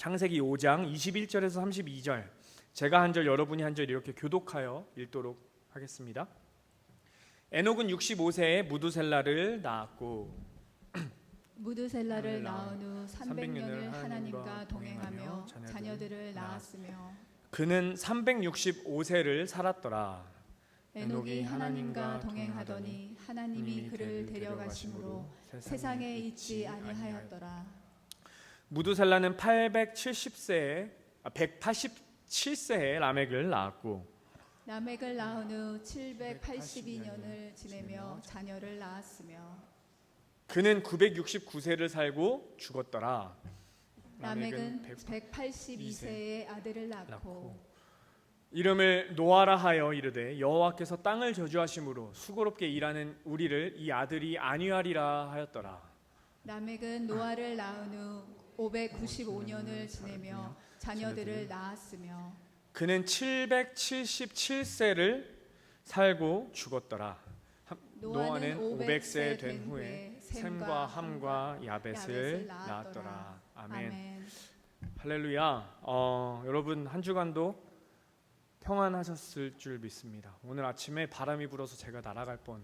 창세기 5장 21절에서 32절, 제가 한 절 여러분이 한 절 이렇게 교독하여 읽도록 하겠습니다. 에녹은 65세에 무두셀라를 낳았고 무두셀라를 낳은 후 300년을 하나님과 동행하며 자녀들을 낳았으며 그는 365세를 살았더라. 에녹이 하나님과 동행하더니 하나님이 그를 데려가심으로 세상에 있지 아니하였더라. 무두셀라는 187세에 라멕을 낳았고 라멕을 낳은 후 782년을 지내며 자녀를 낳았으며 그는 969세를 살고 죽었더라. 라멕은 182세에 아들을 낳고 이름을 노아라 하여 이르되 여호와께서 땅을 저주하심으로 수고롭게 일하는 우리를 이 아들이 안위하리라 하였더라. 라멕은 노아를 낳은 후 595년을 지내며 자녀들을 낳았으며 그는 777세를 살고 죽었더라. 노아는 500세 된 후에 셈과 함과 야벳을 낳았더라. 아멘. 할렐루야. 여러분 한 주간도 평안하셨을 줄 믿습니다. 오늘 아침에 바람이 불어서 제가 날아갈 뻔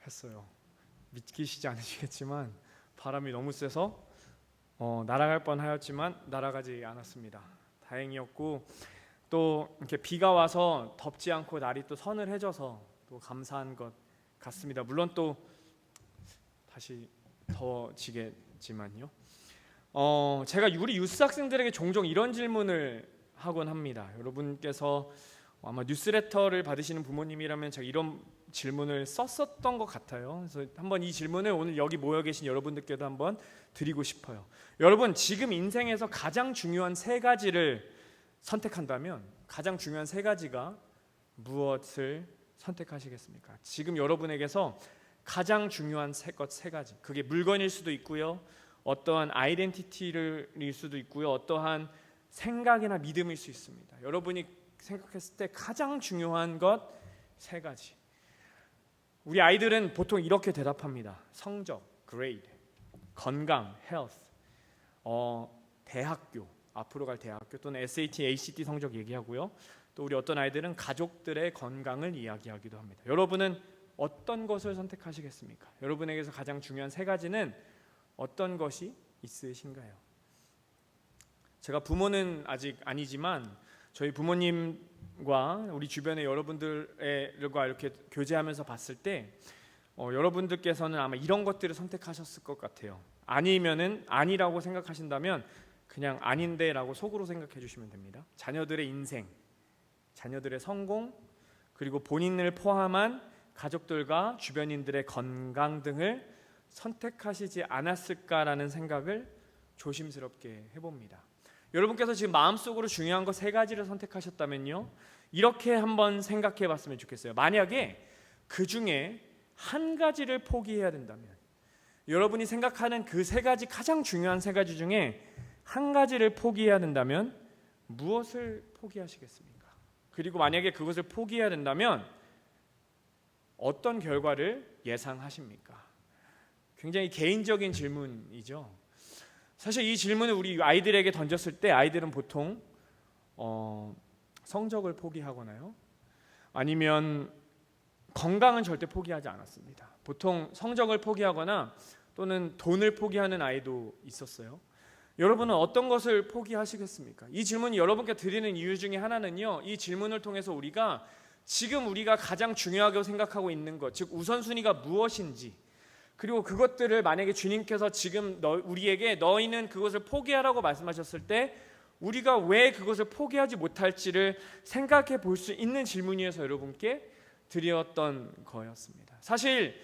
했어요. 믿기시지 않으시겠지만 바람이 너무 세서 날아갈 뻔 하였지만 날아가지 않았습니다. 다행이었고, 또 이렇게 비가 와서 덥지 않고 날이 또 서늘해져서 또 감사한 것 같습니다. 물론 또 다시 더워지겠지만요. 제가 우리 유스 학생들에게 종종 이런 질문을 하곤 합니다. 여러분께서 아마 뉴스레터를 받으시는 부모님이라면 제가 이런 질문을 썼었던 것 같아요. 그래서 한번 이 질문을 오늘 여기 모여 계신 여러분들께도 한번 드리고 싶어요. 여러분, 지금 인생에서 가장 중요한 세 가지를 선택한다면 가장 중요한 세 가지가 무엇을 선택하시겠습니까? 지금 여러분에게서 가장 중요한 세 가지, 그게 물건일 수도 있고요, 어떠한 아이덴티티일 수도 있고요, 어떠한 생각이나 믿음일 수 있습니다. 여러분이 생각했을 때 가장 중요한 것 세 가지. 우리 아이들은 보통 이렇게 대답합니다. 성적, grade, 건강, health, 대학교, 앞으로 갈 대학교 또는 SAT, ACT 성적 얘기하고요. 또 우리 어떤 아이들은 가족들의 건강을 이야기하기도 합니다. 여러분은 어떤 것을 선택하시겠습니까? 여러분에게서 가장 중요한 세 가지는 어떤 것이 있으신가요? 제가 부모는 아직 아니지만 저희 부모님과 우리 주변의 여러분들과 이렇게 교제하면서 봤을 때 여러분들께서는 아마 이런 것들을 선택하셨을 것 같아요. 아니면은 아니라고 생각하신다면 그냥 아닌데라고 속으로 생각해 주시면 됩니다. 자녀들의 인생, 자녀들의 성공, 그리고 본인을 포함한 가족들과 주변인들의 건강 등을 선택하시지 않았을까라는 생각을 조심스럽게 해봅니다. 여러분께서 지금 마음속으로 중요한 것 세 가지를 선택하셨다면요, 이렇게 한번 생각해 봤으면 좋겠어요. 만약에 그 중에 한 가지를 포기해야 된다면, 여러분이 생각하는 그 세 가지, 가장 중요한 세 가지 중에 한 가지를 포기해야 된다면 무엇을 포기하시겠습니까? 그리고 만약에 그것을 포기해야 된다면 어떤 결과를 예상하십니까? 굉장히 개인적인 질문이죠. 사실 이 질문을 우리 아이들에게 던졌을 때 아이들은 보통 성적을 포기하거나요, 아니면 건강은 절대 포기하지 않았습니다. 보통 성적을 포기하거나 또는 돈을 포기하는 아이도 있었어요. 여러분은 어떤 것을 포기하시겠습니까? 이 질문이 여러분께 드리는 이유 중에 하나는요, 이 질문을 통해서 우리가 지금 우리가 가장 중요하게 생각하고 있는 것, 즉 우선순위가 무엇인지, 그리고 그것들을 만약에 주님께서 지금 우리에게 너희는 그것을 포기하라고 말씀하셨을 때 우리가 왜 그것을 포기하지 못할지를 생각해 볼 수 있는 질문이어서 여러분께 드렸던 거였습니다. 사실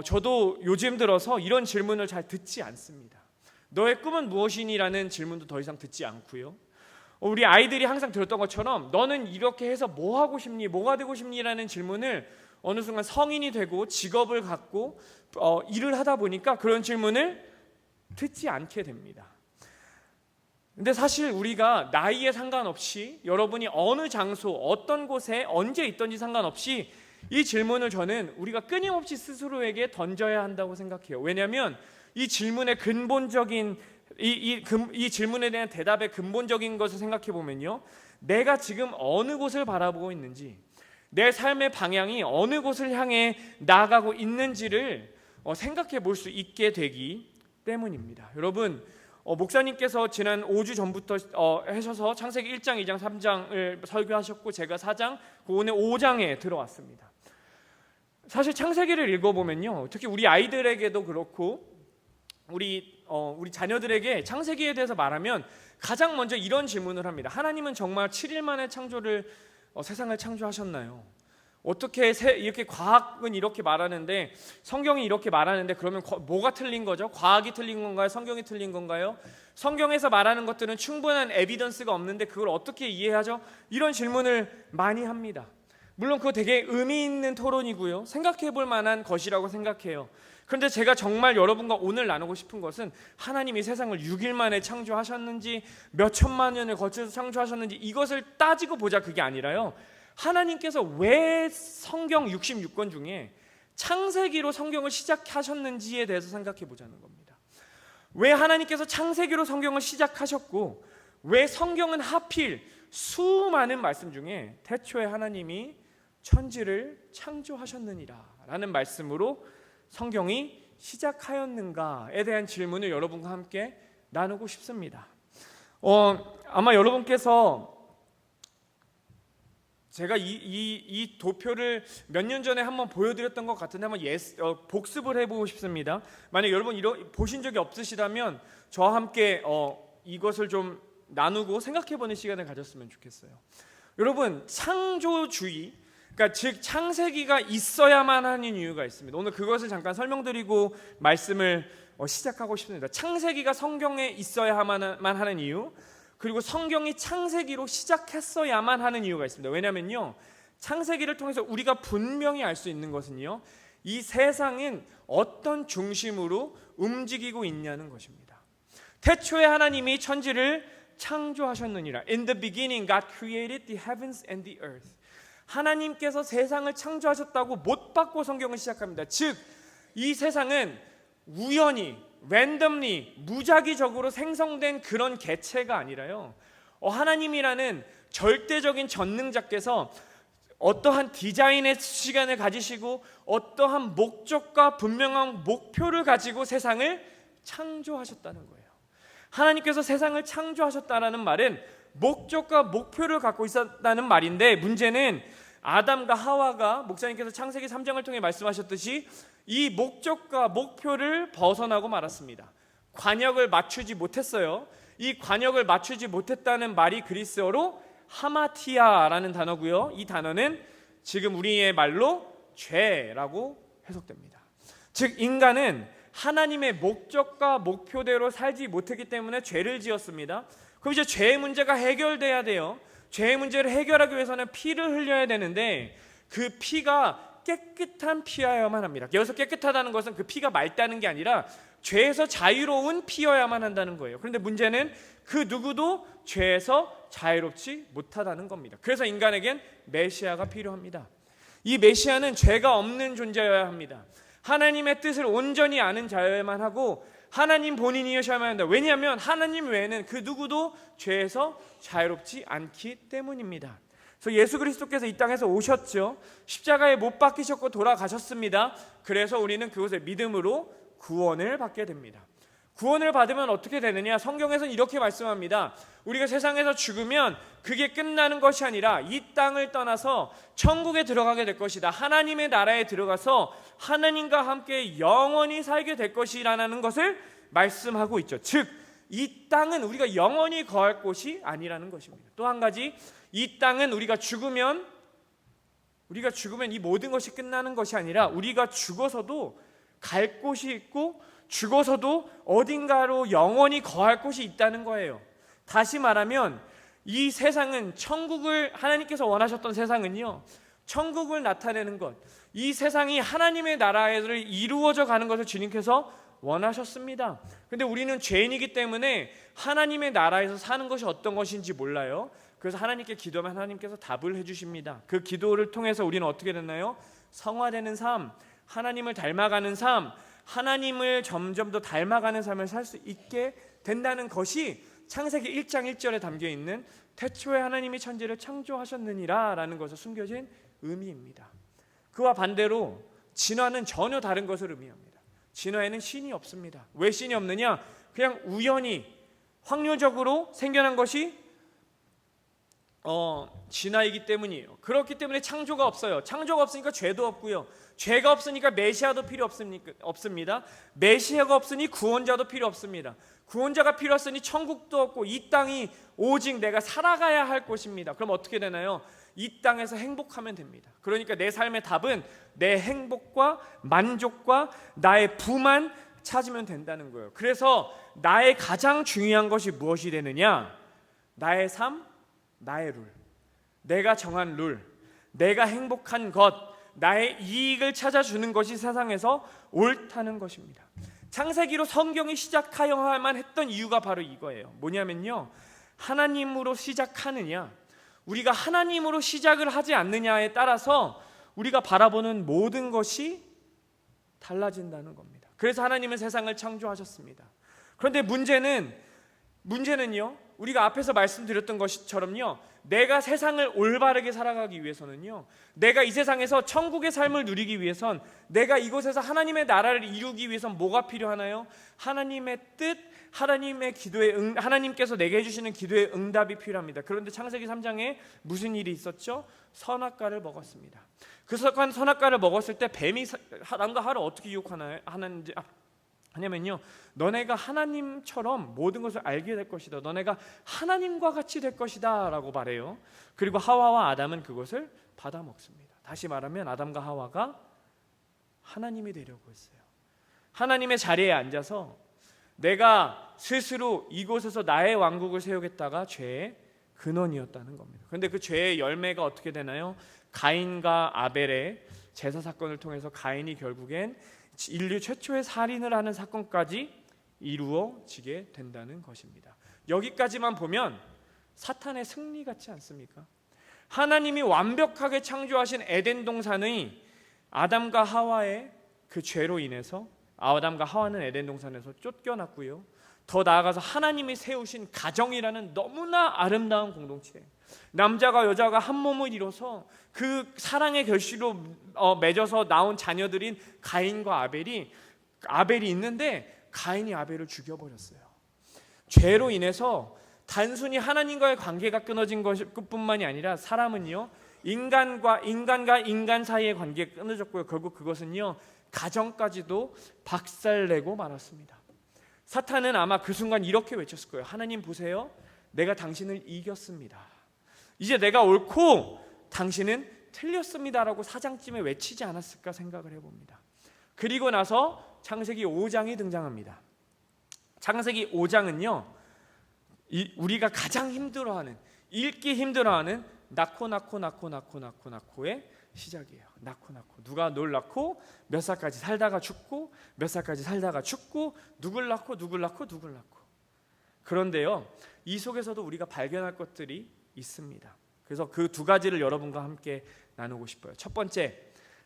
저도 요즘 들어서 이런 질문을 잘 듣지 않습니다. 너의 꿈은 무엇이니라는 질문도 더 이상 듣지 않고요, 우리 아이들이 항상 들었던 것처럼 너는 이렇게 해서 뭐 하고 싶니, 뭐가 되고 싶니라는 질문을 어느 순간 성인이 되고 직업을 갖고 일을 하다 보니까 그런 질문을 듣지 않게 됩니다. 근데 사실 우리가 나이에 상관없이, 여러분이 어느 장소, 어떤 곳에 언제 있든지 상관없이 이 질문을 저는 우리가 끊임없이 스스로에게 던져야 한다고 생각해요. 왜냐하면 이 질문의 근본적인 이 질문에 대한 대답의 근본적인 것을 생각해 보면요, 내가 지금 어느 곳을 바라보고 있는지, 내 삶의 방향이 어느 곳을 향해 나아가고 있는지를 생각해 볼 수 있게 되기 때문입니다. 여러분, 목사님께서 지난 5주 전부터 하셔서 창세기 1장, 2장, 3장을 설교하셨고 제가 4장, 오늘 5장에 들어왔습니다. 사실 창세기를 읽어보면요, 특히 우리 아이들에게도 그렇고 우리 자녀들에게 창세기에 대해서 말하면 가장 먼저 이런 질문을 합니다. 하나님은 정말 7일 만에 세상을 창조하셨나요? 어떻게 이렇게 과학은 이렇게 말하는데, 성경이 이렇게 말하는데, 그러면 뭐가 틀린 거죠? 과학이 틀린 건가요? 성경이 틀린 건가요? 성경에서 말하는 것들은 충분한 에비던스가 없는데 그걸 어떻게 이해하죠? 이런 질문을 많이 합니다. 물론 그거 되게 의미 있는 토론이고요, 생각해 볼 만한 것이라고 생각해요. 그런데 제가 정말 여러분과 오늘 나누고 싶은 것은 하나님이 세상을 6일 만에 창조하셨는지, 몇 천만 년을 거쳐서 창조하셨는지 이것을 따지고 보자, 그게 아니라요, 하나님께서 왜 성경 66권 중에 창세기로 성경을 시작하셨는지에 대해서 생각해 보자는 겁니다. 왜 하나님께서 창세기로 성경을 시작하셨고, 왜 성경은 하필 수많은 말씀 중에 태초에 하나님이 천지를 창조하셨느니라 라는 말씀으로 성경이 시작하였는가에 대한 질문을 여러분과 함께 나누고 싶습니다. 아마 여러분께서 제가 이 도표를 몇 년 전에 한번 보여드렸던 것 같은데 한번 복습을 해보고 싶습니다. 만약 여러분 보신 적이 없으시다면 저와 함께 이것을 좀 나누고 생각해보는 시간을 가졌으면 좋겠어요. 여러분, 창조주의, 그러니까 즉 창세기가 있어야만 하는 이유가 있습니다. 오늘 그것을 잠깐 설명드리고 말씀을 시작하고 싶습니다. 창세기가 성경에 있어야만 하는 이유, 그리고 성경이 창세기로 시작했어야만 하는 이유가 있습니다. 왜냐면요, 창세기를 통해서 우리가 분명히 알 수 있는 것은요, 이 세상은 어떤 중심으로 움직이고 있냐는 것입니다. 태초에 하나님이 천지를 창조하셨느니라. In the beginning God created the heavens and the earth. 하나님께서 세상을 창조하셨다고 못 받고 성경을 시작합니다. 즉, 이 세상은 우연히, randomly, 무작위적으로 생성된 그런 개체가 아니라요, 하나님이라는 절대적인 전능자께서 어떠한 디자인의 시간을 가지시고 어떠한 목적과 분명한 목표를 가지고 세상을 창조하셨다는 거예요. 하나님께서 세상을 창조하셨다는 말은 목적과 목표를 갖고 있었다는 말인데, 문제는 아담과 하와가 목사님께서 창세기 3장을 통해 말씀하셨듯이 이 목적과 목표를 벗어나고 말았습니다. 관역을 맞추지 못했어요. 이 관역을 맞추지 못했다는 말이 그리스어로 하마티아라는 단어고요, 이 단어는 지금 우리의 말로 죄라고 해석됩니다. 즉, 인간은 하나님의 목적과 목표대로 살지 못했기 때문에 죄를 지었습니다. 그럼 이제 죄의 문제가 해결돼야 돼요. 죄의 문제를 해결하기 위해서는 피를 흘려야 되는데 그 피가 깨끗한 피여야만 합니다. 여기서 깨끗하다는 것은 그 피가 맑다는 게 아니라 죄에서 자유로운 피여야만 한다는 거예요. 그런데 문제는 그 누구도 죄에서 자유롭지 못하다는 겁니다. 그래서 인간에겐 메시아가 필요합니다. 이 메시아는 죄가 없는 존재여야 합니다. 하나님의 뜻을 온전히 아는 자여야만 하고 하나님 본인이셔야만 한다. 왜냐하면 하나님 외에는 그 누구도 죄에서 자유롭지 않기 때문입니다. 그래서 예수 그리스도께서 이 땅에서 오셨죠. 십자가에 못 박히셨고 돌아가셨습니다. 그래서 우리는 그것을 믿음으로 구원을 받게 됩니다. 구원을 받으면 어떻게 되느냐? 성경에서는 이렇게 말씀합니다. 우리가 세상에서 죽으면 그게 끝나는 것이 아니라 이 땅을 떠나서 천국에 들어가게 될 것이다. 하나님의 나라에 들어가서 하나님과 함께 영원히 살게 될 것이라는 것을 말씀하고 있죠. 즉, 이 땅은 우리가 영원히 거할 곳이 아니라는 것입니다. 또 한 가지, 이 땅은 우리가 죽으면 이 모든 것이 끝나는 것이 아니라 우리가 죽어서도 갈 곳이 있고 죽어서도 어딘가로 영원히 거할 곳이 있다는 거예요. 다시 말하면 이 세상은 천국을, 하나님께서 원하셨던 세상은요, 천국을 나타내는 것, 이 세상이 하나님의 나라를 이루어져 가는 것을 주님께서 원하셨습니다. 그런데 우리는 죄인이기 때문에 하나님의 나라에서 사는 것이 어떤 것인지 몰라요. 그래서 하나님께 기도하면 하나님께서 답을 해주십니다. 그 기도를 통해서 우리는 어떻게 됐나요? 성화되는 삶, 하나님을 닮아가는 삶, 하나님을 점점 더 닮아가는 삶을 살 수 있게 된다는 것이 창세기 1장 1절에 담겨 있는 태초에 하나님이 천지를 창조하셨느니라 라는 것을 숨겨진 의미입니다. 그와 반대로 진화는 전혀 다른 것을 의미합니다. 진화에는 신이 없습니다. 왜 신이 없느냐? 그냥 우연히 확률적으로 생겨난 것이 진화이기 때문이에요. 그렇기 때문에 창조가 없어요. 창조가 없으니까 죄도 없고요. 죄가 없으니까 메시아도 필요 없습니다. 메시아가 없으니 구원자도 필요 없습니다. 구원자가 필요 없으니 천국도 없고 이 땅이 오직 내가 살아가야 할 곳입니다. 그럼 어떻게 되나요? 이 땅에서 행복하면 됩니다. 그러니까 내 삶의 답은 내 행복과 만족과 나의 부만 찾으면 된다는 거예요. 그래서 나의 가장 중요한 것이 무엇이 되느냐? 나의 삶, 나의 룰, 내가 정한 룰, 내가 행복한 것, 나의 이익을 찾아주는 것이 세상에서 옳다는 것입니다. 창세기로 성경이 시작하여야만 했던 이유가 바로 이거예요. 뭐냐면요, 하나님으로 시작하느냐, 우리가 하나님으로 시작을 하지 않느냐에 따라서 우리가 바라보는 모든 것이 달라진다는 겁니다. 그래서 하나님은 세상을 창조하셨습니다. 그런데 문제는요, 우리가 앞에서 말씀드렸던 것처럼요, 내가 세상을 올바르게 살아가기 위해서는요, 내가 이 세상에서 천국의 삶을 누리기 위해선, 내가 이곳에서 하나님의 나라를 이루기 위해선 뭐가 필요하나요? 하나님의 뜻, 하나님께서 내게 해주시는 기도의 응답이 필요합니다. 그런데 창세기 3장에 무슨 일이 있었죠? 선악과를 먹었습니다. 그 선악과를 먹었을 때 뱀이 아담과 하와를 어떻게 유혹하냐면요, 너네가 하나님처럼 모든 것을 알게 될 것이다. 너네가 하나님과 같이 될 것이다 라고 말해요. 그리고 하와와 아담은 그것을 받아 먹습니다. 다시 말하면 아담과 하와가 하나님이 되려고 했어요. 하나님의 자리에 앉아서 내가 스스로 이곳에서 나의 왕국을 세우겠다가 죄의 근원이었다는 겁니다. 그런데 그 죄의 열매가 어떻게 되나요? 가인과 아벨의 제사 사건을 통해서 가인이 결국엔 인류 최초의 살인을 하는 사건까지 이루어지게 된다는 것입니다. 여기까지만 보면 사탄의 승리 같지 않습니까? 하나님이 완벽하게 창조하신 에덴 동산의 아담과 하와의 그 죄로 인해서 아담과 하와는 에덴 동산에서 쫓겨났고요. 더 나아가서 하나님이 세우신 가정이라는 너무나 아름다운 공동체, 남자가 여자가 한 몸을 이뤄서 그 사랑의 결실로 맺어서 나온 자녀들인 가인과 아벨이 있는데 가인이 아벨을 죽여버렸어요. 죄로 인해서 단순히 하나님과의 관계가 끊어진 것뿐만이 아니라 사람은요, 인간과 인간 사이의 관계가 끊어졌고요. 결국 그것은요, 가정까지도 박살내고 말았습니다. 사탄은 아마 그 순간 이렇게 외쳤을 거예요. 하나님 보세요, 내가 당신을 이겼습니다. 이제 내가 옳고 당신은 틀렸습니다라고 사장쯤에 외치지 않았을까 생각을 해봅니다. 그리고 나서 창세기 5장이 등장합니다. 창세기 5장은요, 우리가 가장 힘들어하는, 읽기 힘들어하는 낳고의 시작이에요. 낳고 누가 널 낳고 몇 살까지 살다가 죽고 몇 살까지 살다가 죽고 누굴 낳고. 그런데요, 이 속에서도 우리가 발견할 것들이 있습니다. 그래서 그 두 가지를 여러분과 함께 나누고 싶어요. 첫 번째,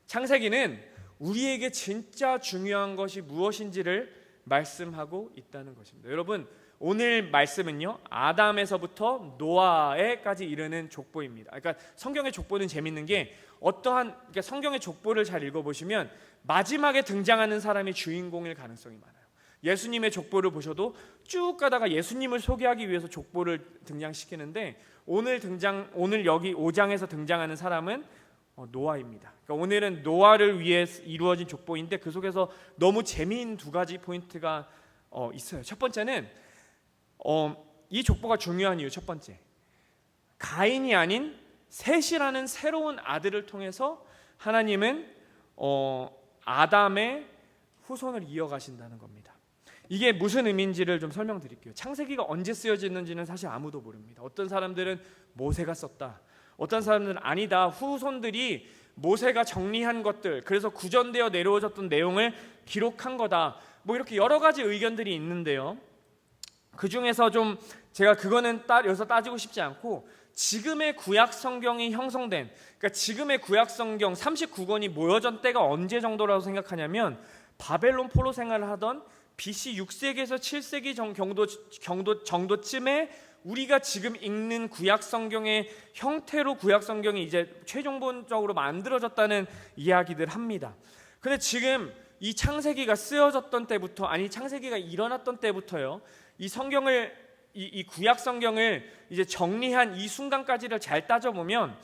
창세기는 우리에게 진짜 중요한 것이 무엇인지를 말씀하고 있다는 것입니다. 여러분, 오늘 말씀은요, 아담에서부터 노아에까지 이르는 족보입니다. 그러니까 성경의 족보는 재밌는 게 그러니까 성경의 족보를 잘 읽어보시면 마지막에 등장하는 사람이 주인공일 가능성이 많아요. 예수님의 족보를 보셔도 쭉 가다가 예수님을 소개하기 위해서 족보를 등장시키는데 오늘 여기 5장에서 등장하는 사람은 노아입니다. 그러니까 오늘은 노아를 위해 이루어진 족보인데 그 속에서 너무 재미있는 두 가지 포인트가 있어요. 첫 번째는 이 족보가 중요한 이유, 첫 번째, 가인이 아닌 셋이라는 새로운 아들을 통해서 하나님은 아담의 후손을 이어가신다는 겁니다. 이게 무슨 의미인지를 좀 설명드릴게요. 창세기가 언제 쓰여졌는지는 사실 아무도 모릅니다. 어떤 사람들은 모세가 썼다, 어떤 사람들은 아니다, 후손들이 모세가 정리한 것들, 그래서 구전되어 내려오졌던 내용을 기록한 거다, 뭐 이렇게 여러 가지 의견들이 있는데요, 그 중에서 좀 제가 그거는 여기서 따지고 싶지 않고, 지금의 구약 성경이 형성된, 그러니까 지금의 구약 성경 39권이 모여진 때가 언제 정도라고 생각하냐면 바벨론 포로 생활을 하던 BC 6세기에서 7세기 정도쯤에 우리가 지금 읽는 구약 성경의 형태로 구약 성경이 이제 최종본적으로 만들어졌다는 이야기들 합니다. 근데 지금 이 창세기가 쓰여졌던 때부터, 아니 창세기가 일어났던 때부터요, 이 성경을 이 구약 성경을 이제 정리한 이 순간까지를 잘 따져보면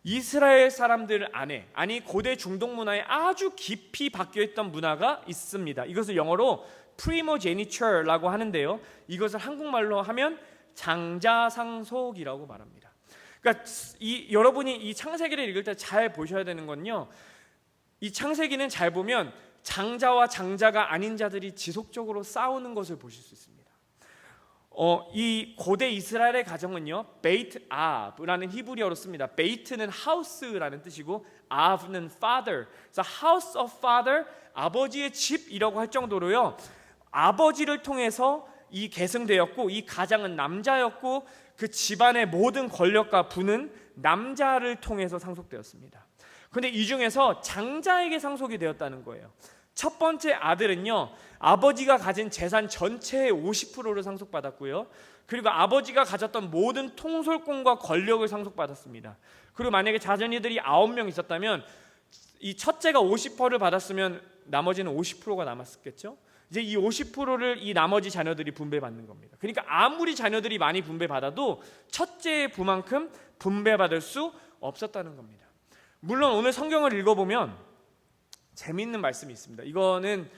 이스라엘 사람들 안에, 아니 고대 중동 문화에 아주 깊이 박혀있던 문화가 있습니다. 이것을 영어로 프리모제니처라고 하는데요, 이것을 한국말로 하면 장자상속이라고 말합니다. 그러니까 여러분이 이 창세기를 읽을 때 잘 보셔야 되는 건요, 이 창세기는 잘 보면 장자와 장자가 아닌 자들이 지속적으로 싸우는 것을 보실 수 있습니다. 이 고대 이스라엘의 가정은요, 베이트 아브라는 히브리어로 씁니다. 베이트는 house라는 뜻이고 아브는 father. 그래서 house of father, 아버지의 집이라고 할 정도로요, 아버지를 통해서 이 계승되었고, 이 가장은 남자였고, 그 집안의 모든 권력과 부는 남자를 통해서 상속되었습니다. 그런데 이 중에서 장자에게 상속이 되었다는 거예요. 첫 번째 아들은요, 아버지가 가진 재산 전체의 50%를 상속받았고요, 그리고 아버지가 가졌던 모든 통솔권과 권력을 상속받았습니다. 그리고 만약에 자녀들이 9명 있었다면 이 첫째가 50%를 받았으면 나머지는 50%가 남았겠죠. 이제 이 50%를 이 나머지 자녀들이 분배받는 겁니다. 그러니까 아무리 자녀들이 많이 분배받아도 첫째의 부만큼 분배받을 수 없었다는 겁니다. 물론 오늘 성경을 읽어보면 재미있는 말씀이 있습니다. 이거는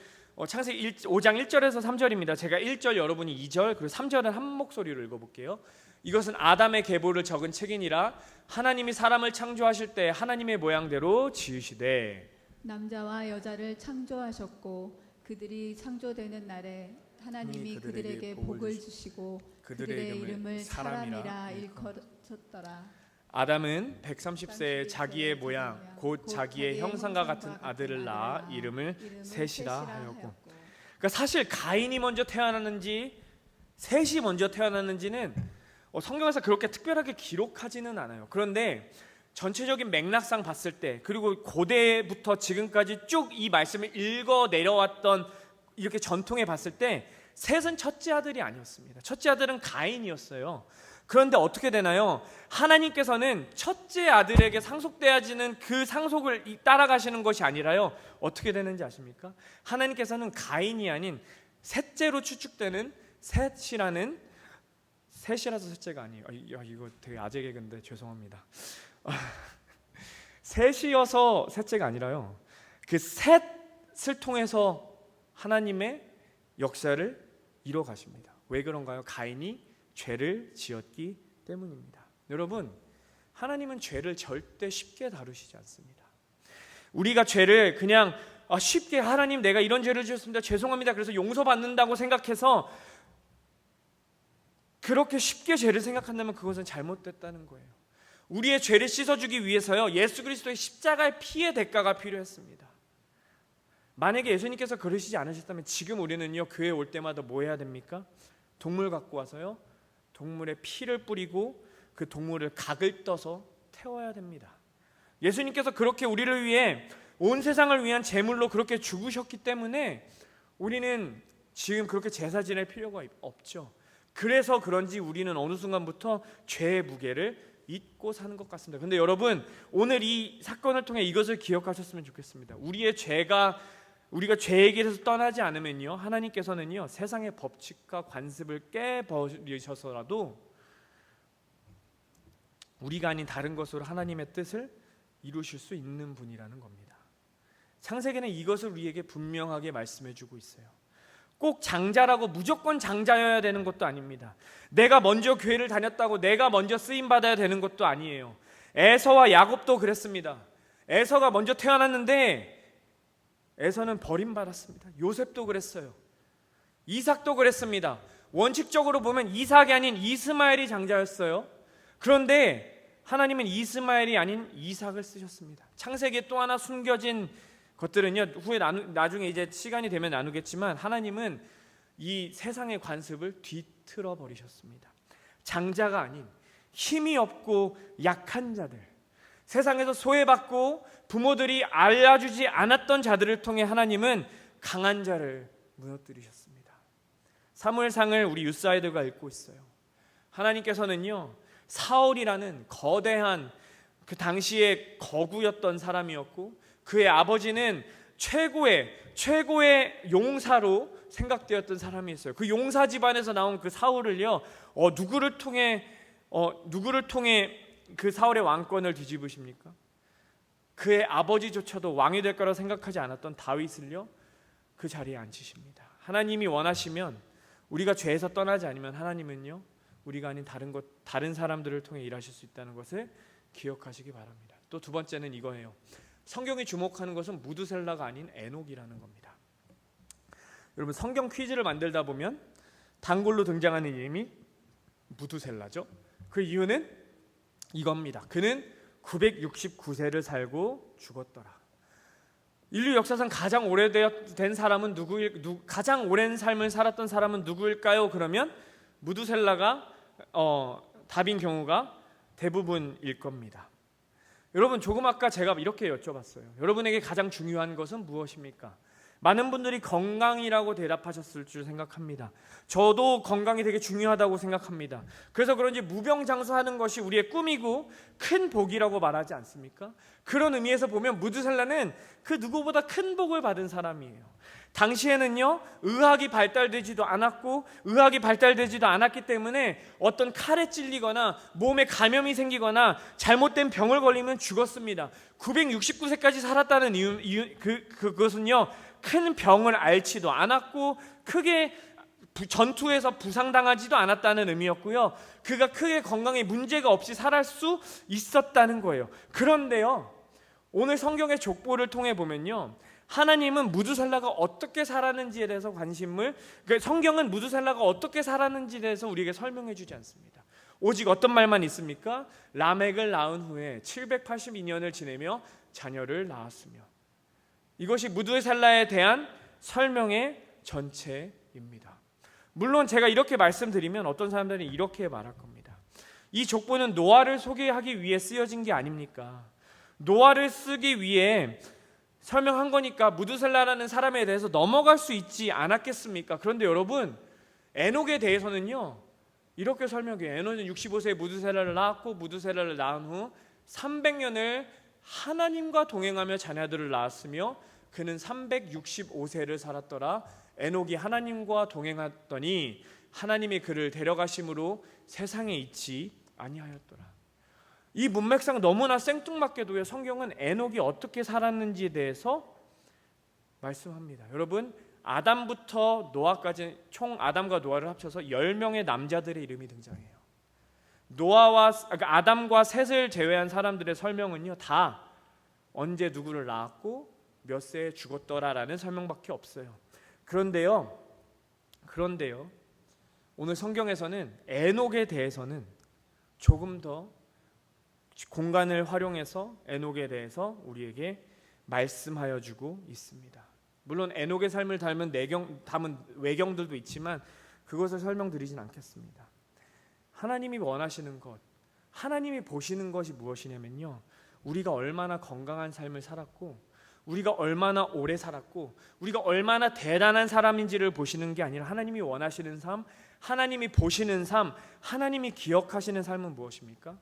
창세기 5장 1절에서 3절입니다. 제가 1절, 여러분이 2절, 그리고 3절은 한 목소리로 읽어볼게요. 이것은 아담의 계보를 적은 책이니라. 하나님이 사람을 창조하실 때 하나님의 모양대로 지으시되 남자와 여자를 창조하셨고 그들이 창조되는 날에 하나님이 그들에게 복을 주시고 그들의 이름을 사람이라 일컬으셨더라. 아담은 130세에 자기의 모양 곧 자기의 형상과 같은 아들을 낳아 이름을 셋이라 하였고, 그러니까 사실 가인이 먼저 태어났는지 셋이 먼저 태어났는지는 성경에서 그렇게 특별하게 기록하지는 않아요. 그런데 전체적인 맥락상 봤을 때, 그리고 고대부터 지금까지 쭉 이 말씀을 읽어 내려왔던 이렇게 전통에 봤을 때 셋은 첫째 아들이 아니었습니다. 첫째 아들은 가인이었어요. 그런데 어떻게 되나요? 하나님께서는 첫째 아들에게 상속되어지는 그 상속을 따라가시는 것이 아니라요, 어떻게 되는지 아십니까? 하나님께서는 가인이 아닌 셋째로 추측되는 셋이라서 셋째가 아니에요. 이거 되게 아재 개그인데 죄송합니다. 셋이어서 셋째가 아니라요, 그 셋을 통해서 하나님의 역사를 이뤄 가십니다. 왜 그런가요? 가인이 죄를 지었기 때문입니다. 여러분, 하나님은 죄를 절대 쉽게 다루시지 않습니다. 우리가 죄를 그냥 쉽게, 하나님 내가 이런 죄를 지었습니다, 죄송합니다, 그래서 용서받는다고 생각해서 그렇게 쉽게 죄를 생각한다면 그것은 잘못됐다는 거예요. 우리의 죄를 씻어주기 위해서요, 예수 그리스도의 십자가의 피의 대가가 필요했습니다. 만약에 예수님께서 그러시지 않으셨다면 지금 우리는요, 교회 올 때마다 뭐 해야 됩니까? 동물 갖고 와서요, 동물의 피를 뿌리고 그 동물을 각을 떠서 태워야 됩니다. 예수님께서 그렇게 우리를 위해, 온 세상을 위한 제물로 그렇게 죽으셨기 때문에 우리는 지금 그렇게 제사 지낼 필요가 없죠. 그래서 그런지 우리는 어느 순간부터 죄의 무게를 잊고 사는 것 같습니다. 근데 여러분, 오늘 이 사건을 통해 이것을 기억하셨으면 좋겠습니다. 우리가 죄의 길에서 떠나지 않으면요, 하나님께서는요, 세상의 법칙과 관습을 깨버리셔서라도 우리가 아닌 다른 것으로 하나님의 뜻을 이루실 수 있는 분이라는 겁니다. 창세기는 이것을 우리에게 분명하게 말씀해주고 있어요. 꼭 장자라고 무조건 장자여야 되는 것도 아닙니다. 내가 먼저 교회를 다녔다고 내가 먼저 쓰임받아야 되는 것도 아니에요. 에서와 야곱도 그랬습니다. 에서가 먼저 태어났는데 에서는 버림받았습니다. 요셉도 그랬어요. 이삭도 그랬습니다. 원칙적으로 보면 이삭이 아닌 이스마엘이 장자였어요. 그런데 하나님은 이스마엘이 아닌 이삭을 쓰셨습니다. 창세기에 또 하나 숨겨진 것들은요, 후에 나중에 이제 시간이 되면 나누겠지만, 하나님은 이 세상의 관습을 뒤틀어 버리셨습니다. 장자가 아닌 힘이 없고 약한 자들, 세상에서 소외받고 부모들이 알려주지 않았던 자들을 통해 하나님은 강한 자를 무너뜨리셨습니다. 사무엘상을 우리 유스 아이들과 읽고 있어요. 하나님께서는요, 사울이라는 거대한 그 당시에 거구였던 사람이었고, 그의 아버지는 최고의 용사로 생각되었던 사람이 있어요. 그 용사 집안에서 나온 그 사울을요, 누구를 통해 그 사울의 왕권을 뒤집으십니까? 그의 아버지조차도 왕이 될 거라 생각하지 않았던 다윗을요, 그 자리에 앉히십니다. 하나님이 원하시면, 우리가 죄에서 떠나지 않으면 하나님은요, 우리가 아닌 다른 사람들을 통해 일하실 수 있다는 것을 기억하시기 바랍니다. 또 두 번째는 이거예요. 성경이 주목하는 것은 무드셀라가 아닌 에녹이라는 겁니다. 여러분, 성경 퀴즈를 만들다 보면 단골로 등장하는 이름이 무드셀라죠. 그 이유는 이겁니다. 그는 969세를 살고 죽었더라. 인류 역사상 가장 오래된 사람은 가장 오랜 삶을 살았던 사람은 누구일까요? 그러면 무드셀라가 답인 경우가 대부분일 겁니다. 여러분, 조금 아까 제가 이렇게 여쭤봤어요. 여러분에게 가장 중요한 것은 무엇입니까? 많은 분들이 건강이라고 대답하셨을 줄 생각합니다. 저도 건강이 되게 중요하다고 생각합니다. 그래서 그런지 무병장수하는 것이 우리의 꿈이고 큰 복이라고 말하지 않습니까? 그런 의미에서 보면 무드셀라는 그 누구보다 큰 복을 받은 사람이에요. 당시에는요, 의학이 발달되지도 않았기 때문에 어떤 칼에 찔리거나 몸에 감염이 생기거나 잘못된 병을 걸리면 죽었습니다. 969세까지 살았다는 그것은요, 큰 병을 앓지도 않았고 크게 전투에서 부상당하지도 않았다는 의미였고요, 그가 크게 건강에 문제가 없이 살아갈 수 있었다는 거예요. 그런데요, 오늘 성경의 족보를 통해 보면요, 하나님은 무드셀라가 어떻게 살았는지에 대해서 성경은 무드셀라가 어떻게 살았는지에 대해서 우리에게 설명해 주지 않습니다. 오직 어떤 말만 있습니까? 라멕을 낳은 후에 782년을 지내며 자녀를 낳았으며. 이것이 무드셀라에 대한 설명의 전체입니다. 물론 제가 이렇게 말씀드리면 어떤 사람들은 이렇게 말할 겁니다. 이 족보는 노아를 소개하기 위해 쓰여진 게 아닙니까? 노아를 쓰기 위해 설명한 거니까 무드셀라라는 사람에 대해서 넘어갈 수 있지 않았겠습니까? 그런데 여러분, 에녹에 대해서는요, 이렇게 설명해요. 에녹은 65세에 무드셀라를 낳았고, 무드셀라를 낳은 후 300년을 하나님과 동행하며 자녀들을 낳았으며 그는 365세를 살았더라. 에녹이 하나님과 동행하더니 하나님이 그를 데려가심으로 세상에 있지 아니하였더라. 이 문맥상 너무나 생뚱맞게도요, 성경은 에녹이 어떻게 살았는지에 대해서 말씀합니다. 여러분, 아담부터 노아까지 총 아담과 노아를 합쳐서 10명의 남자들의 이름이 등장해요. 아담과 셋을 제외한 사람들의 설명은요, 다 언제 누구를 낳았고 몇 세에 죽었더라라는 설명밖에 없어요. 그런데요, 오늘 성경에서는 에녹에 대해서는 조금 더 공간을 활용해서 에녹에 대해서 우리에게 말씀하여 주고 있습니다. 물론 에녹의 삶을 담은 외경들도 있지만 그것을 설명드리진 않겠습니다. 하나님이 원하시는 것, 하나님이 보시는 것이 무엇이냐면요, 우리가 얼마나 건강한 삶을 살았고, 우리가 얼마나 오래 살았고, 우리가 얼마나 대단한 사람인지를 보시는 게 아니라 하나님이 원하시는 삶, 하나님이 보시는 삶, 하나님이 기억하시는 삶은 무엇입니까?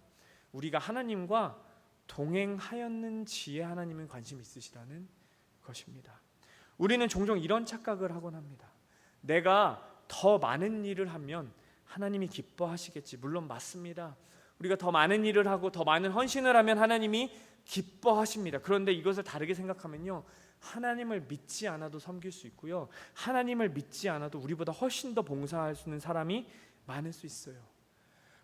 우리가 하나님과 동행하였는지에 하나님은 관심 있으시다는 것입니다. 우리는 종종 이런 착각을 하곤 합니다. 내가 더 많은 일을 하면 하나님이 기뻐하시겠지. 물론 맞습니다. 우리가 더 많은 일을 하고 더 많은 헌신을 하면 하나님이 기뻐하십니다. 그런데 이것을 다르게 생각하면요, 하나님을 믿지 않아도 섬길 수 있고요, 하나님을 믿지 않아도 우리보다 훨씬 더 봉사할 수 있는 사람이 많을 수 있어요.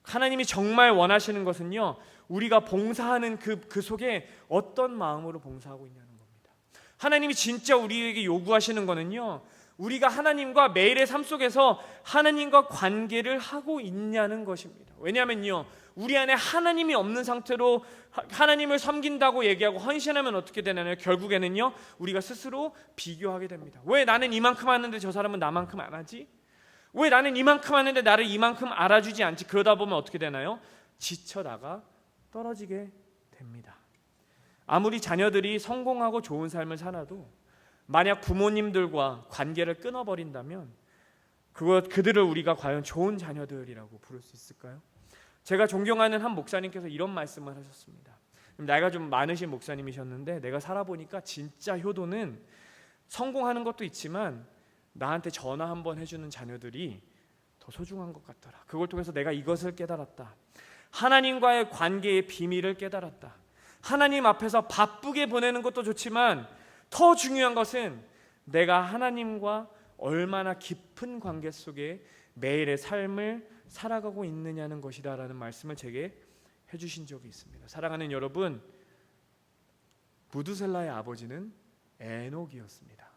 하나님이 정말 원하시는 것은요, 우리가 봉사하는 그 속에 어떤 마음으로 봉사하고 있냐는 겁니다. 하나님이 진짜 우리에게 요구하시는 것은요, 우리가 하나님과 매일의 삶 속에서 하나님과 관계를 하고 있냐는 것입니다. 왜냐하면요, 우리 안에 하나님이 없는 상태로 하나님을 섬긴다고 얘기하고 헌신하면 어떻게 되나요? 결국에는요, 우리가 스스로 비교하게 됩니다. 왜 나는 이만큼 하는데 저 사람은 나만큼 안 하지? 왜 나는 이만큼 하는데 나를 이만큼 알아주지 않지? 그러다 보면 어떻게 되나요? 지쳐다가 떨어지게 됩니다. 아무리 자녀들이 성공하고 좋은 삶을 살아도 만약 부모님들과 관계를 끊어버린다면 그들을 우리가 과연 좋은 자녀들이라고 부를 수 있을까요? 제가 존경하는 한 목사님께서 이런 말씀을 하셨습니다. 나이가 좀 많으신 목사님이셨는데, 내가 살아보니까 진짜 효도는 성공하는 것도 있지만 나한테 전화 한번 해주는 자녀들이 더 소중한 것 같더라. 그걸 통해서 내가 이것을 깨달았다. 하나님과의 관계의 비밀을 깨달았다. 하나님 앞에서 바쁘게 보내는 것도 좋지만 더 중요한 것은 내가 하나님과 얼마나 깊은 관계 속에 매일의 삶을 살아가고 있느냐는 것이다라는 말씀을 제게 해주신 적이 있습니다. 사랑하는 여러분, 무두셀라의 아버지는 에녹이었습니다.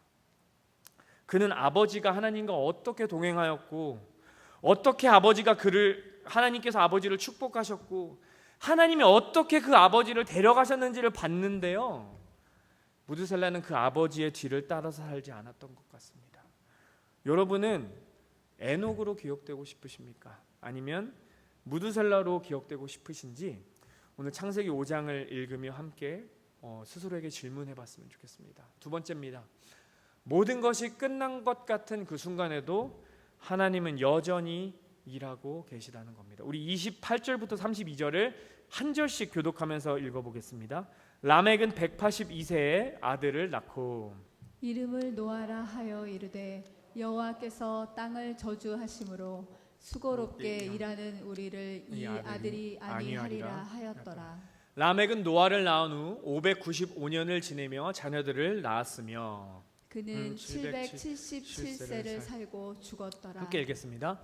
그는 아버지가 하나님과 어떻게 동행하였고, 어떻게 하나님께서 아버지를 축복하셨고, 하나님이 어떻게 그 아버지를 데려가셨는지를 봤는데요, 무두셀라는 그 아버지의 뒤를 따라서 살지 않았던 것 같습니다. 여러분은 에녹으로 기억되고 싶으십니까? 아니면 무두셀라로 기억되고 싶으신지 오늘 창세기 5장을 읽으며 함께 스스로에게 질문해 봤으면 좋겠습니다. 두 번째입니다. 모든 것이 끝난 것 같은 그 순간에도 하나님은 여전히 일하고 계시다는 겁니다. 우리 28절부터 32절을 한 절씩 교독하면서 읽어보겠습니다. 라멕은 182세에 아들을 낳고 이름을 노아라 하여 이르되 여호와께서 땅을 저주하심으로 수고롭게 일하는 우리를 이 아들이 아니하리라 하였더라. 라멕은 노아를 낳은 후 595년을 지내며 자녀들을 낳았으며 그는 777세를 살고 죽었더라. 함께 읽겠습니다.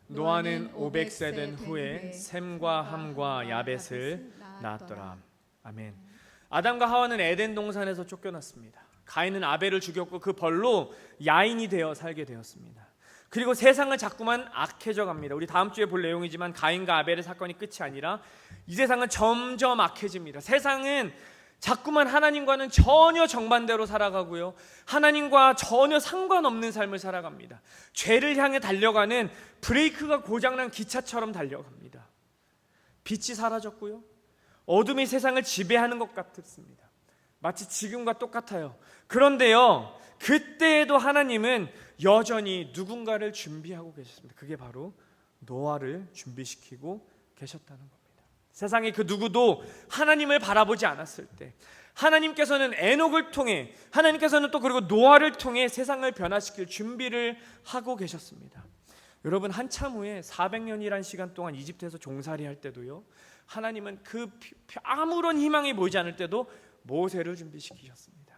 노아는 500세 된 후에 셈과 함과 야벳을 낳았더라. 아멘. 아담과 하와는 에덴 동산에서 쫓겨났습니다. 가인은 아벨을 죽였고 그 벌로 야인이 되어 살게 되었습니다. 그리고 세상은 자꾸만 악해져 갑니다. 우리 다음 주에 볼 내용이지만 가인과 아벨의 사건이 끝이 아니라 이 세상은 점점 악해집니다. 세상은 자꾸만 하나님과는 전혀 정반대로 살아가고요, 하나님과 전혀 상관없는 삶을 살아갑니다. 죄를 향해 달려가는 브레이크가 고장난 기차처럼 달려갑니다. 빛이 사라졌고요, 어둠이 세상을 지배하는 것 같습니다. 마치 지금과 똑같아요. 그런데요, 그때에도 하나님은 여전히 누군가를 준비하고 계셨습니다. 그게 바로 노아를 준비시키고 계셨다는 겁니다. 세상에 그 누구도 하나님을 바라보지 않았을 때 하나님께서는 에녹을 통해, 하나님께서는 또 그리고 노아를 통해 세상을 변화시킬 준비를 하고 계셨습니다. 여러분, 한참 후에 400년이란 시간 동안 이집트에서 종살이 할 때도요, 하나님은 그 아무런 희망이 보이지 않을 때도 모세를 준비시키셨습니다.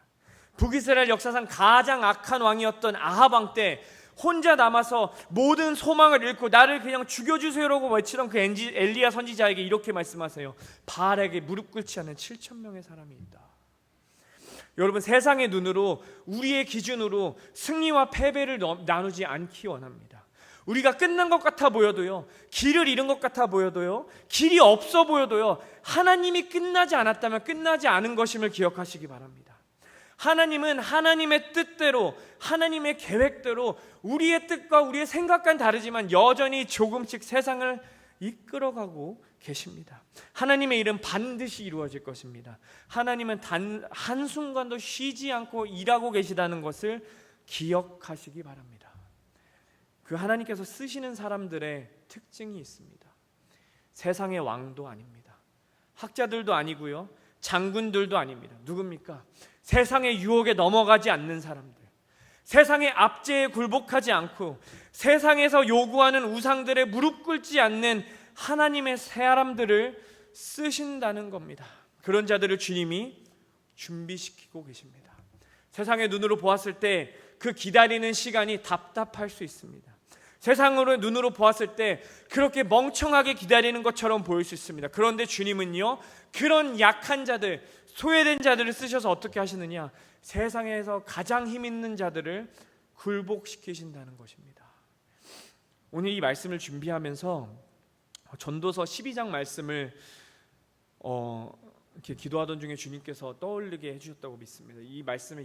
북이스라엘 역사상 가장 악한 왕이었던 아합 왕 때 혼자 남아서 모든 소망을 잃고 나를 그냥 죽여주세요라고 외치던 그 엘리야 선지자에게 이렇게 말씀하세요. 바알에게 무릎 꿇지 않는 7,000명의 사람이 있다. 여러분, 세상의 눈으로, 우리의 기준으로 승리와 패배를 나누지 않기 원합니다. 우리가 끝난 것 같아 보여도요, 길을 잃은 것 같아 보여도요, 길이 없어 보여도요, 하나님이 끝나지 않았다면 끝나지 않은 것임을 기억하시기 바랍니다. 하나님은 하나님의 뜻대로, 하나님의 계획대로 우리의 뜻과 우리의 생각과는 다르지만 여전히 조금씩 세상을 이끌어가고 계십니다. 하나님의 일은 반드시 이루어질 것입니다. 하나님은 단 한순간도 쉬지 않고 일하고 계시다는 것을 기억하시기 바랍니다. 그 하나님께서 쓰시는 사람들의 특징이 있습니다. 세상의 왕도 아닙니다. 학자들도 아니고요, 장군들도 아닙니다. 누굽니까? 세상의 유혹에 넘어가지 않는 사람들, 세상의 압제에 굴복하지 않고 세상에서 요구하는 우상들에 무릎 꿇지 않는 하나님의 사람들을 쓰신다는 겁니다. 그런 자들을 주님이 준비시키고 계십니다. 세상의 눈으로 보았을 때 그 기다리는 시간이 답답할 수 있습니다. 세상으로 눈으로 보았을 때 그렇게 멍청하게 기다리는 것처럼 보일 수 있습니다. 그런데 주님은요, 그런 약한 자들, 소외된 자들을 쓰셔서 어떻게 하시느냐? 세상에서 가장 힘 있는 자들을 굴복시키신다는 것입니다. 오늘 이 말씀을 준비하면서 전도서 12장 말씀을 이렇게 기도하던 중에 주님께서 떠올리게 해주셨다고 믿습니다. 이 말씀에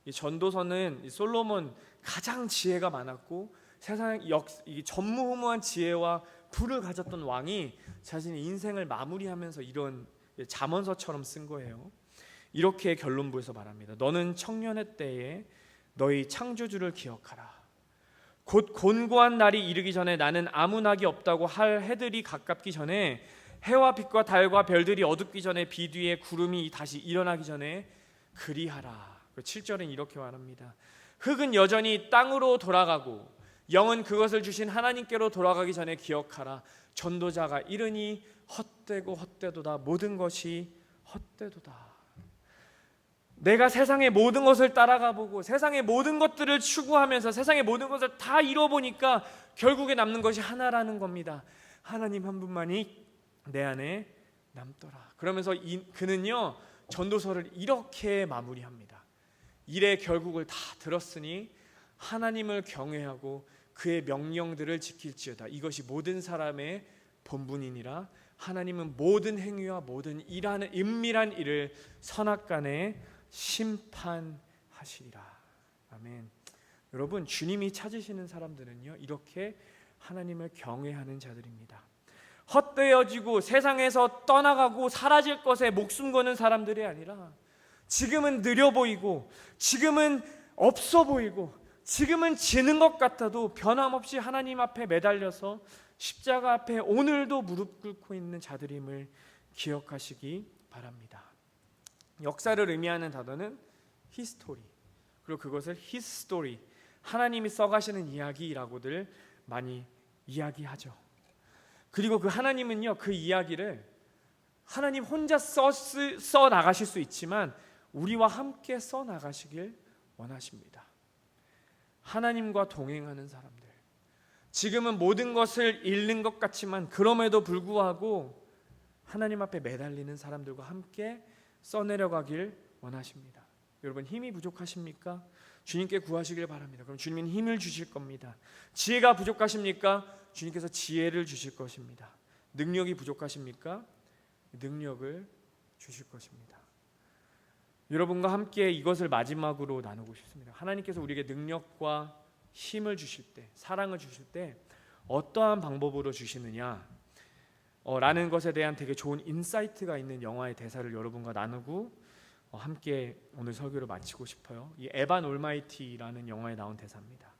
이 전도서는 솔로몬 가장 지혜가 많았고 세상 전무후무한 지혜와 부를 가졌던 왕이 자신의 인생을 마무리하면서 이런 잠언서처럼 쓴 거예요. 이렇게 결론부에서 말합니다. 너는 청년의 때에 너희 창조주를 기억하라. 곧 곤고한 날이 이르기 전에 나는 아무 낙이 없다고 할 해들이 가깝기 전에 해와 빛과 달과 별들이 어둡기 전에 비 뒤에 구름이 다시 일어나기 전에 그리하라. 7절은 이렇게 말합니다. 흙은 여전히 땅으로 돌아가고 영은 그것을 주신 하나님께로 돌아가기 전에 기억하라. 전도자가 이르니 헛되고 헛되도다. 모든 것이 헛되도다. 내가 세상의 모든 것을 따라가 보고 세상의 모든 것들을 추구하면서 세상의 모든 것을 다 이뤄보니까 결국에 남는 것이 하나라는 겁니다. 하나님 한 분만이 내 안에 남더라. 그러면서 그는요 전도서를 이렇게 마무리합니다. 일의 결국을 다 들었으니 하나님을 경외하고 그의 명령들을 지킬지어다. 이것이 모든 사람의 본분이니라. 하나님은 모든 행위와 모든 일하는 은밀한 일을 선악간에 심판하시리라. 아멘. 여러분, 주님이 찾으시는 사람들은요 이렇게 하나님을 경외하는 자들입니다. 헛되어지고 세상에서 떠나가고 사라질 것에 목숨 거는 사람들이 아니라 지금은 느려 보이고 지금은 없어 보이고 지금은 지는 것 같아도 변함없이 하나님 앞에 매달려서 십자가 앞에 오늘도 무릎 꿇고 있는 자들임을 기억하시기 바랍니다. 역사를 의미하는 단어는 히스토리, 그리고 그것을 히스토리, 하나님이 써가시는 이야기라고들 많이 이야기하죠. 그리고 그 하나님은요 그 이야기를 하나님 혼자 써 나가실 수 있지만 우리와 함께 써 나가시길 원하십니다. 하나님과 동행하는 사람들, 지금은 모든 것을 잃는 것 같지만 그럼에도 불구하고 하나님 앞에 매달리는 사람들과 함께 써내려가길 원하십니다. 여러분, 힘이 부족하십니까? 주님께 구하시길 바랍니다. 그럼 주님은 힘을 주실 겁니다. 지혜가 부족하십니까? 주님께서 지혜를 주실 것입니다. 능력이 부족하십니까? 능력을 주실 것입니다. 여러분과 함께 이것을 마지막으로 나누고 싶습니다. 하나님께서 우리에게 능력과 힘을 주실 때, 사랑을 주실 때 어떠한 방법으로 주시느냐 라는 것에 대한 되게 좋은 인사이트가 있는 영화의 대사를 여러분과 나누고 함께 오늘 설교를 마치고 싶어요. 이 에반 올마이티라는 영화에 나온 대사입니다.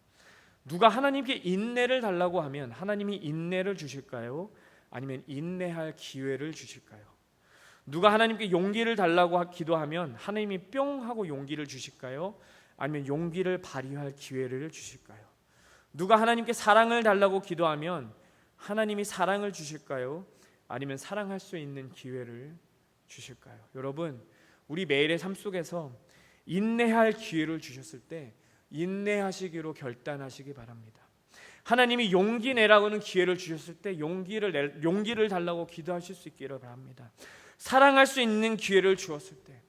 누가 하나님께 인내를 달라고 하면 하나님이 인내를 주실까요? 아니면 인내할 기회를 주실까요? 누가 하나님께 용기를 달라고 기도하면 하나님이 뿅 하고 용기를 주실까요? 아니면 용기를 발휘할 기회를 주실까요? 누가 하나님께 사랑을 달라고 기도하면 하나님이 사랑을 주실까요? 아니면 사랑할 수 있는 기회를 주실까요? 여러분, 우리 매일의 삶 속에서 인내할 기회를 주셨을 때 인내하시기로 결단하시기 바랍니다. 하나님이 용기 내라고는 기회를 주셨을 때 용기를 달라고 기도하실 수 있기를 바랍니다. 사랑할 수 있는 기회를 주었을 때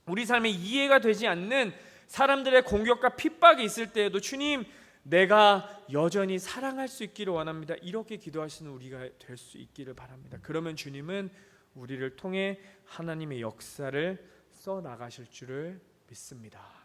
우리 삶에 이해가 되지 않는 사람들의 공격과 핍박이 있을 때에도 주님, 내가 여전히 사랑할 수 있기를 원합니다. 이렇게 기도하시는 우리가 될 수 있기를 바랍니다. 그러면 주님은 우리를 통해 하나님의 역사를 써 나가실 줄을 믿습니다.